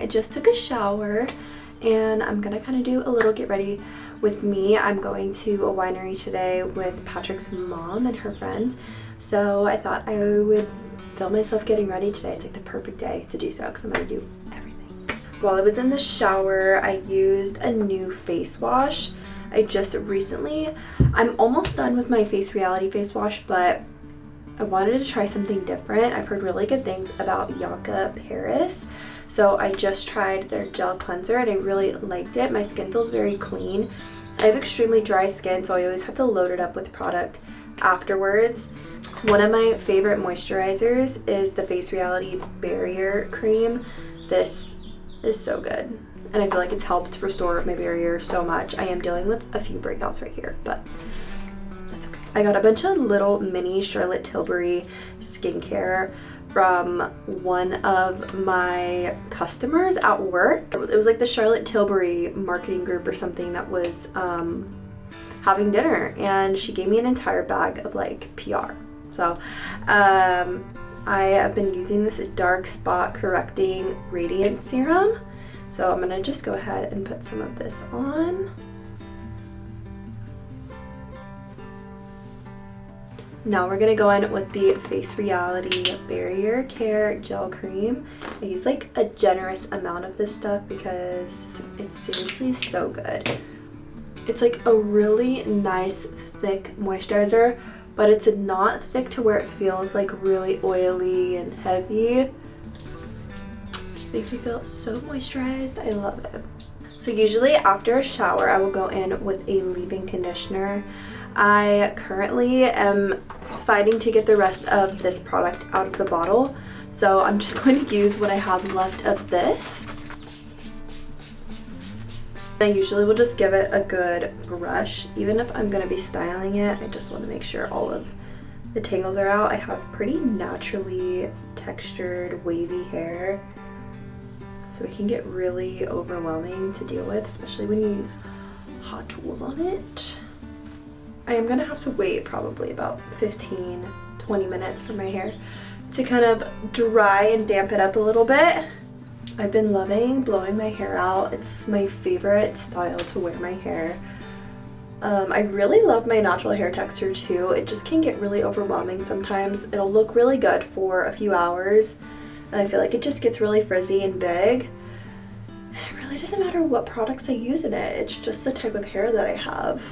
I just took a shower and I'm gonna kind of do a little get ready with me. I'm going to a winery today with Patrick's mom and her friends, so I thought I would film myself getting ready today. It's like the perfect day to do so because I'm gonna do everything. While I was in the shower, I used a new face wash. I'm almost done with my Face Reality face wash, but I wanted to try something different. I've heard really good things about Yonka Paris. So I just tried their gel cleanser and I really liked it. My skin feels very clean. I have extremely dry skin, so I always have to load it up with product afterwards. One of my favorite moisturizers is the Face Reality Barrier Cream. This is so good. And I feel like it's helped restore my barrier so much. I am dealing with a few breakouts right here, but that's okay. I got a bunch of little mini Charlotte Tilbury skincare from one of my customers at work. It was like the Charlotte Tilbury marketing group or something that was having dinner, and she gave me an entire bag of like PR. So I have been using this dark spot correcting radiance serum. So I'm gonna just go ahead and put some of this on. Now we're gonna go in with the Face Reality Barrier Care Gel Cream. I use like a generous amount of this stuff because it's seriously so good. It's like a really nice thick moisturizer, but it's not thick to where it feels like really oily and heavy. It just makes me feel so moisturized. I love it. So usually after a shower, I will go in with a leave-in conditioner. I currently am fighting to get the rest of this product out of the bottle, so I'm just going to use what I have left of this. I usually will just give it a good brush. Even if I'm going to be styling it, I just want to make sure all of the tangles are out. I have pretty naturally textured wavy hair, so it can get really overwhelming to deal with, especially when you use hot tools on it. I am gonna have to wait probably about 15-20 minutes for my hair to kind of dry and damp it up a little bit. I've been loving blowing my hair out. It's my favorite style to wear my hair. I really love my natural hair texture too. It just can get really overwhelming sometimes. It'll look really good for a few hours, and I feel like it just gets really frizzy and big. And it really doesn't matter what products I use in it. It's just the type of hair that I have.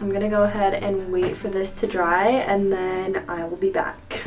I'm gonna go ahead and wait for this to dry, and then I will be back.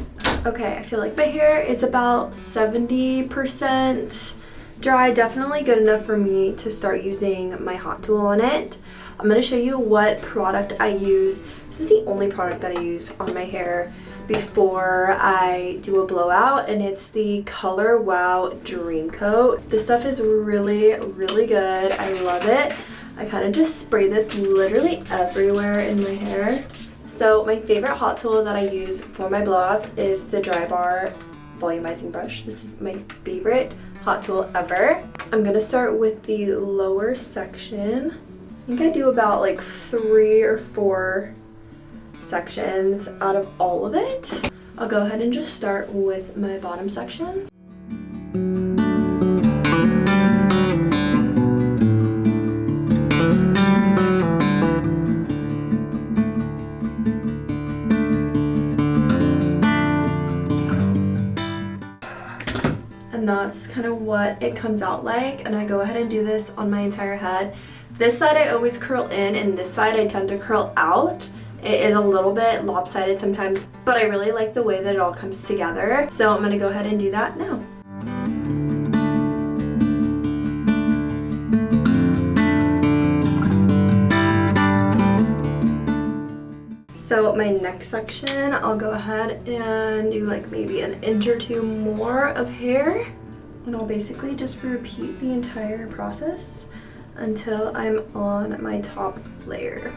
Okay, I feel like my hair is about 70% dry, definitely good enough for me to start using my hot tool on it. I'm gonna show you what product I use. This is the only product that I use on my hair before I do a blowout, and it's the Color Wow Dream Coat. This stuff is really, really good. I love it. I kind of just spray this literally everywhere in my hair. So my favorite hot tool that I use for my blowouts is the Drybar volumizing brush. This is my favorite hot tool ever. I'm gonna start with the lower section. I think I do about like 3 or 4 sections out of all of it. I'll go ahead and just start with my bottom sections. And that's kind of what it comes out like, and I go ahead and do this on my entire head. This side I always curl in, and this side I tend to curl out. It is a little bit lopsided sometimes, but I really like the way that it all comes together. So I'm gonna go ahead and do that now. So my next section, I'll go ahead and do like maybe an inch or 2 more of hair. And I'll basically just repeat the entire process until I'm on my top layer.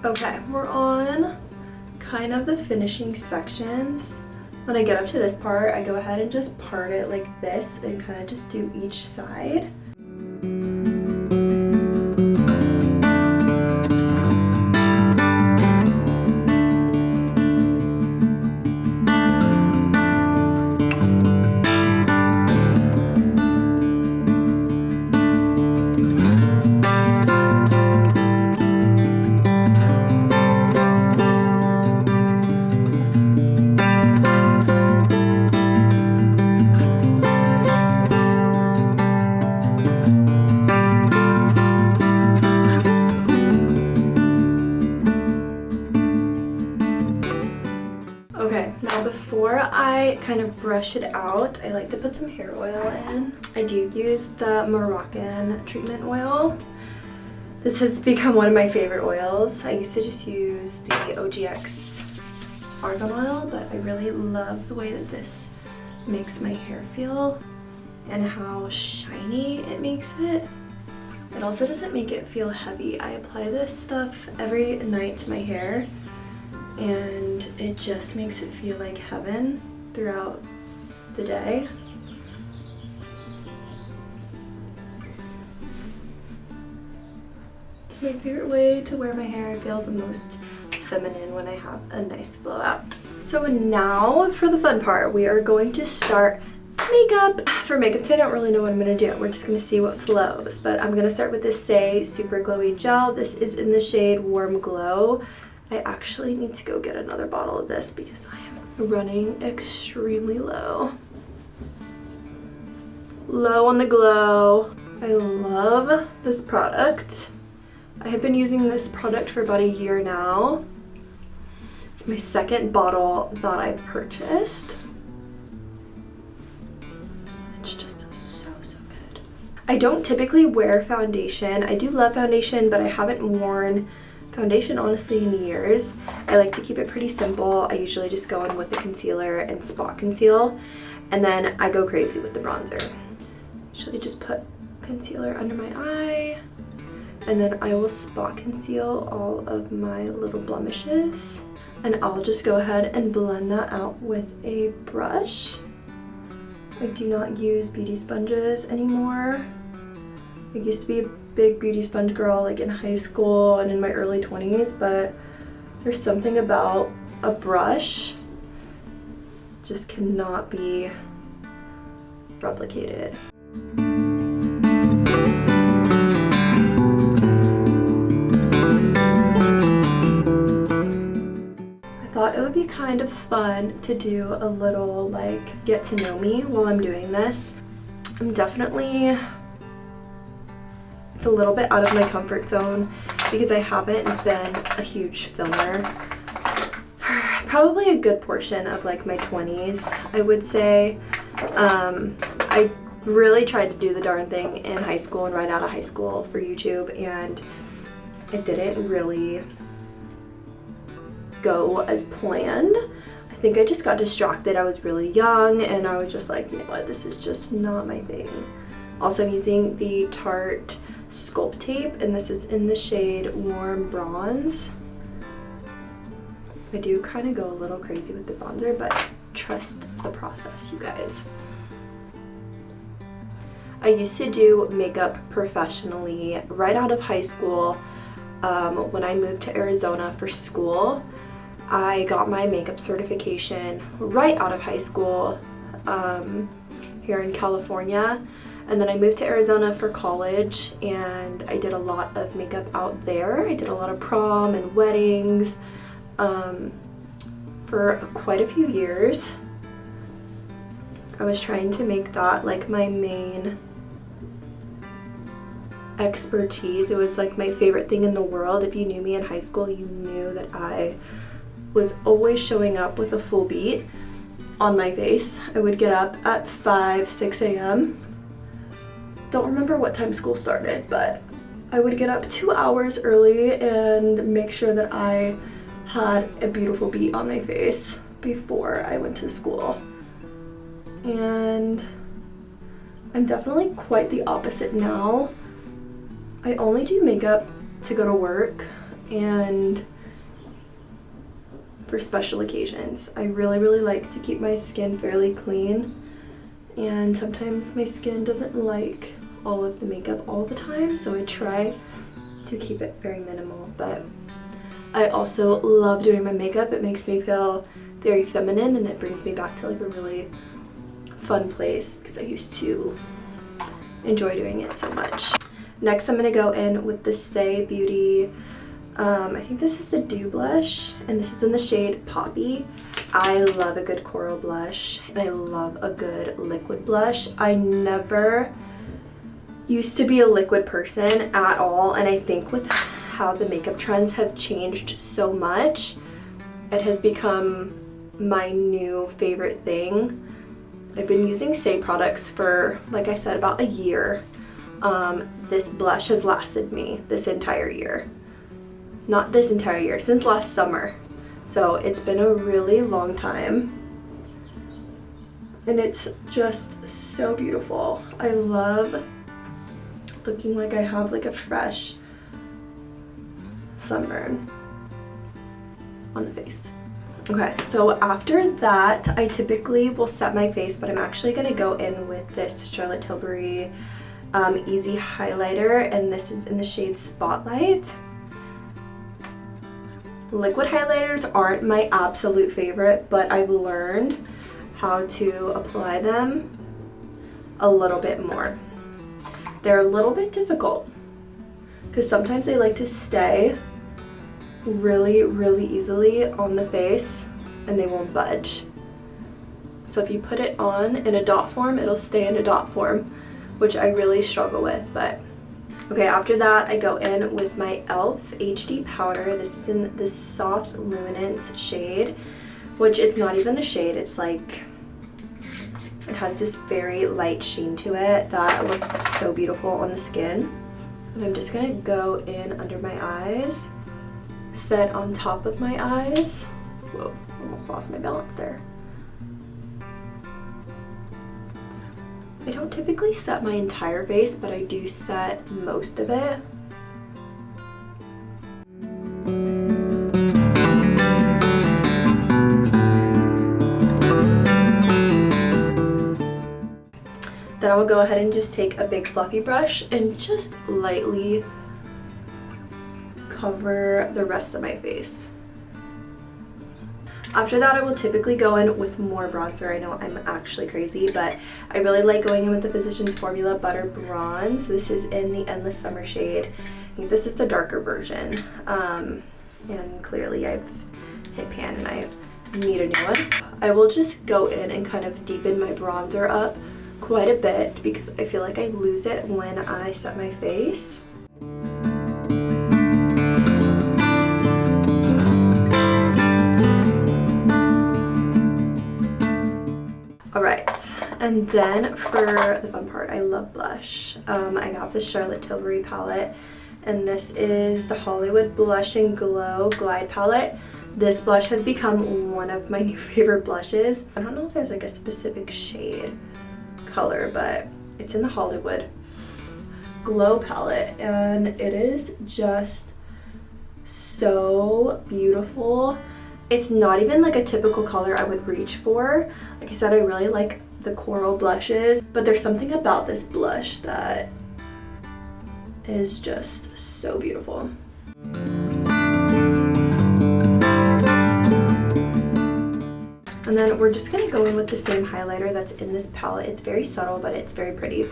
Okay, we're on kind of the finishing sections. When I get up to this part, I go ahead and just part it like this and kind of just do each side. Okay, now before I kind of brush it out, I like to put some hair oil in. I do use the Moroccan treatment oil. This has become one of my favorite oils. I used to just use the OGX argan oil, but I really love the way that this makes my hair feel and how shiny it makes it. It also doesn't make it feel heavy. I apply this stuff every night to my hair, and it just makes it feel like heaven throughout the day. It's my favorite way to wear my hair. I feel the most feminine when I have a nice blowout. So now for the fun part, we are going to start makeup. For makeup today, I don't really know what I'm going to do. We're just going to see what flows, but I'm going to start with this Saie Super Glowy Gel. This is in the shade Warm Glow. I actually need to go get another bottle of this because I am running extremely low. Low on the glow. I love this product. I have been using this product for about a year now. It's my second bottle that I've purchased. It's just so good. I don't typically wear foundation. I do love foundation, but I haven't worn foundation honestly in years. I like to keep it pretty simple. I usually just go in with the concealer and spot conceal, and then I go crazy with the bronzer. Usually just put concealer under my eye, and then I will spot conceal all of my little blemishes, and I'll just go ahead and blend that out with a brush. I do not use beauty sponges anymore. I used to be a big beauty sponge girl like in high school and in my early 20s, but there's something about a brush just cannot be replicated. I thought it would be kind of fun to do a little like get to know me while I'm doing this. I'm definitely a little bit out of my comfort zone because I haven't been a huge filmer for probably a good portion of like my 20s, I would say. I really tried to do the darn thing in high school and right out of high school for YouTube, and it didn't really go as planned. I think I just got distracted. I was really young and I was just like, you know what, this is just not my thing. Also, I'm using the Tarte Sculpt tape, and this is in the shade Warm Bronze. I do kind of go a little crazy with the bronzer, but trust the process, you guys. I used to do makeup professionally right out of high school. When I moved to Arizona for school, I got my makeup certification right out of high school here in California. And then I moved to Arizona for college, and I did a lot of makeup out there. I did a lot of prom and weddings for quite a few years. I was trying to make that like my main expertise. It was like my favorite thing in the world. If you knew me in high school, you knew that I was always showing up with a full beat on my face. I would get up at 5, 6 a.m. Don't remember what time school started, but I would get up 2 hours early and make sure that I had a beautiful beat on my face before I went to school. And I'm definitely quite the opposite now. I only do makeup to go to work and for special occasions. I really like to keep my skin fairly clean, and sometimes my skin doesn't like all of the makeup all the time, so I try to keep it very minimal. But I also love doing my makeup. It makes me feel very feminine, and it brings me back to like a really fun place because I used to enjoy doing it so much. Next, I'm going to go in with the Saie Beauty, I think this is the Dew Blush, and this is in the shade Poppy. I love a good coral blush, and I love a good liquid blush. I never used to be a liquid person at all, and I think with how the makeup trends have changed so much, it has become my new favorite thing. I've been using Saie products for, like I said, about a year. This blush has lasted me this entire year. Not this entire year, since last summer. So it's been a really long time. And it's just so beautiful. I love looking like I have like a fresh sunburn on the face. Okay, so after that, I typically will set my face, but I'm actually gonna go in with this Charlotte Tilbury Easy Highlighter, and this is in the shade Spotlight. Liquid highlighters aren't my absolute favorite, but I've learned how to apply them a little bit more. They're a little bit difficult because sometimes they like to stay really easily on the face and they won't budge. So if you put it on in a dot form, it'll stay in a dot form, which I really struggle with. But okay, after that I go in with my e.l.f. HD powder. This is in this soft luminance shade, which it's not even a shade, it's like, it has this very light sheen to it that looks so beautiful on the skin. And I'm just gonna go in under my eyes, set on top of my eyes. Whoa, almost lost my balance there. I don't typically set my entire face, but I do set most of it. Then I will go ahead and just take a big fluffy brush and just lightly cover the rest of my face. After that, I will typically go in with more bronzer. I know I'm actually crazy, but I really like going in with the Physicians Formula Butter Bronze. This is in the Endless Summer shade. I think this is the darker version. And clearly I've hit pan and I need a new one. I will just go in and kind of deepen my bronzer up quite a bit because I feel like I lose it when I set my face. Alright, and then for the fun part, I love blush. I got this Charlotte Tilbury palette, and this is the Hollywood Blush and Glow Glide palette. This blush has become one of my new favorite blushes. I don't know if there's like a specific shade color, but it's in the Hollywood Glow palette, and it is just so beautiful. It's not even like a typical color I would reach for. Like I said, I really like the coral blushes, but there's something about this blush that is just so beautiful. And then we're just gonna go in with the same highlighter that's in this palette. It's very subtle, but it's very pretty.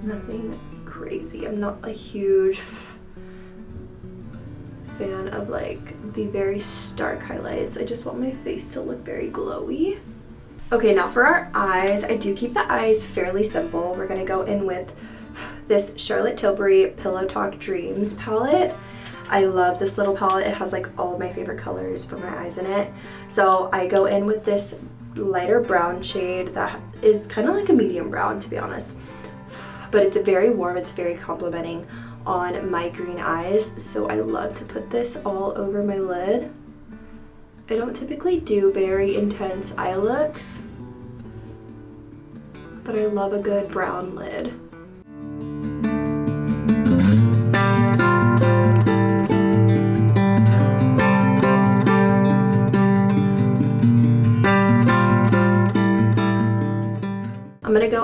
Nothing crazy. I'm not a huge fan of like the very stark highlights. I just want my face to look very glowy. Okay, now for our eyes, I do keep the eyes fairly simple. We're gonna go in with this Charlotte Tilbury Pillow Talk Dreams palette. I love this little palette. It has like all of my favorite colors for my eyes in it. So I go in with this lighter brown shade that is kind of like a medium brown, to be honest. But it's very warm, it's very complimenting on my green eyes, so I love to put this all over my lid. I don't typically do very intense eye looks, but I love a good brown lid.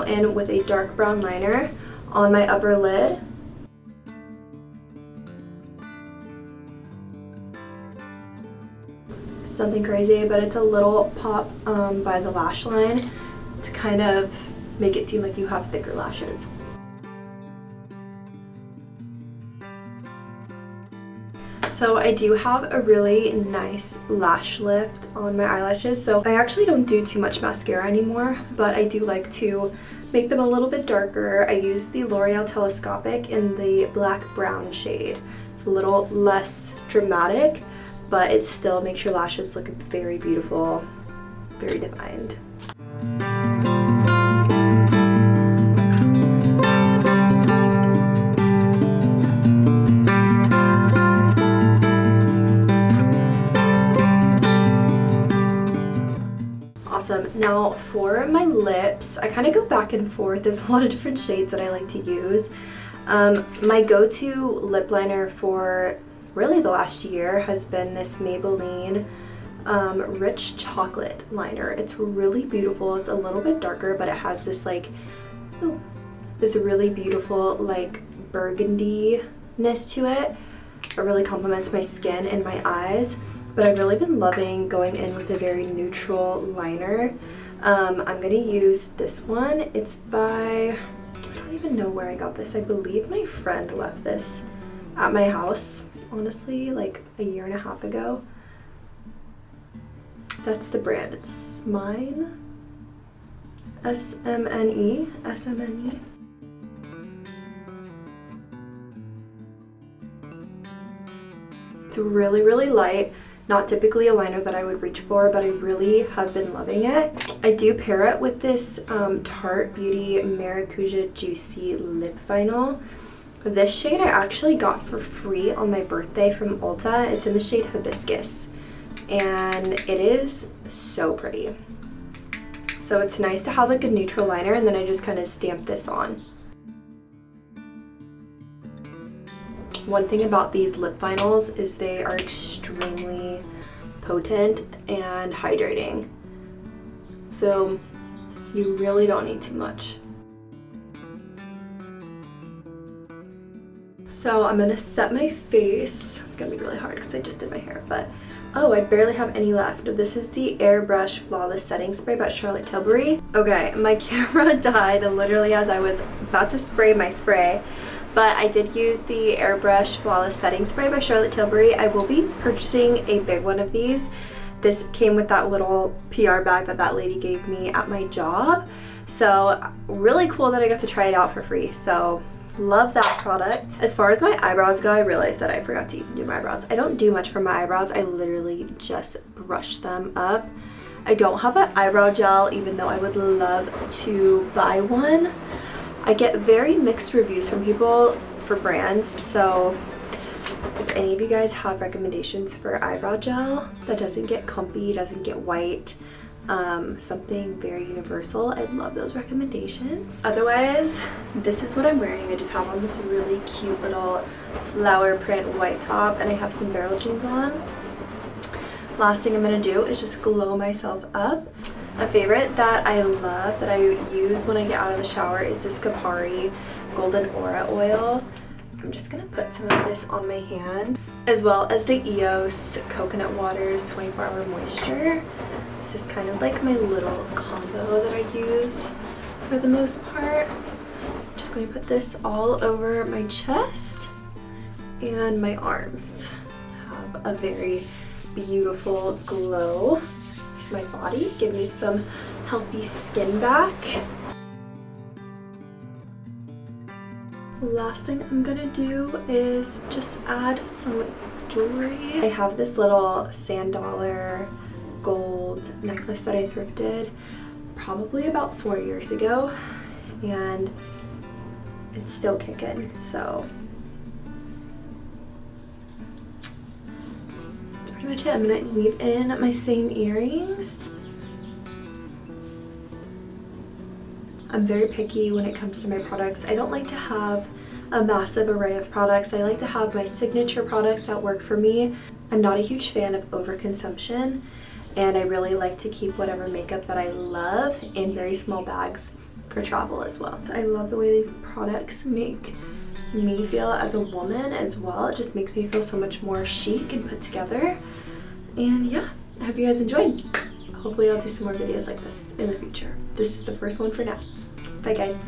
in with a dark brown liner on my upper lid. It's nothing crazy, but it's a little pop by the lash line to kind of make it seem like you have thicker lashes. So I do have a really nice lash lift on my eyelashes. So I actually don't do too much mascara anymore, but I do like to make them a little bit darker. I use the L'Oreal Telescopic in the black brown shade. It's a little less dramatic, but it still makes your lashes look very beautiful, very defined. Awesome. Now for my lips, I kind of go back and forth. There's a lot of different shades that I like to use. My go-to lip liner for really the last year has been this Maybelline Rich Chocolate liner. It's really beautiful. It's a little bit darker, but it has this like, this really beautiful like burgundy-ness to it. It really complements my skin and my eyes. But I've really been loving going in with a very neutral liner. I'm going to use this one. It's by, I don't even know where I got this. I believe my friend left this at my house, honestly, like a year and a half ago. That's the brand. It's mine. S-M-N-E. S-M-N-E. It's really, really light. Not typically a liner that I would reach for, but I really have been loving it. I do pair it with this Tarte Beauty Maricuja Juicy Lip Vinyl. This shade I actually got for free on my birthday from Ulta. It's in the shade Hibiscus, and it is so pretty. So it's nice to have like a neutral liner, and then I just kind of stamp this on. One thing about these lip vinyls is they are extremely potent and hydrating. So you really don't need too much. So I'm gonna set my face. It's gonna be really hard because I just did my hair, but oh, I barely have any left. This is the Airbrush Flawless Setting Spray by Charlotte Tilbury. Okay, my camera died literally as I was about to spray my spray. But I did use the Airbrush Flawless Setting Spray by Charlotte Tilbury. I will be purchasing a big one of these. This came with that little PR bag that lady gave me at my job. So really cool that I got to try it out for free. So love that product. As far as my eyebrows go, I realized that I forgot to even do my eyebrows. I don't do much for my eyebrows. I literally just brush them up. I don't have an eyebrow gel, even though I would love to buy one. I get very mixed reviews from people for brands, so if any of you guys have recommendations for eyebrow gel that doesn't get clumpy, doesn't get white, something very universal, I'd love those recommendations. Otherwise, this is what I'm wearing. I just have on this really cute little flower print white top, and I have some barrel jeans on. Last thing I'm gonna do is just glow myself up. A favorite that I love, that I use when I get out of the shower, is this Kopari Golden Aura Oil. I'm just gonna put some of this on my hand, as well as the EOS Coconut Waters 24-Hour Moisture. This is kind of like my little combo that I use for the most part. I'm just going to put this all over my chest and my arms. Have a very beautiful glow to my body, give me some healthy skin back. Last thing I'm gonna do is just add some jewelry. I have this little sand dollar gold necklace that I thrifted probably about 4 years ago, and it's still kicking, so that's pretty much it. I'm gonna leave in my same earrings. I'm very picky when it comes to my products. I don't like to have a massive array of products. I like to have my signature products that work for me. I'm not a huge fan of overconsumption, and I really like to keep whatever makeup that I love in very small bags. for travel as well. I love the way these products make me feel as a woman as well. It just makes me feel so much more chic and put together. And yeah, I hope you guys enjoyed. Hopefully I'll do some more videos like this in the future. This is the first one for now. Bye guys.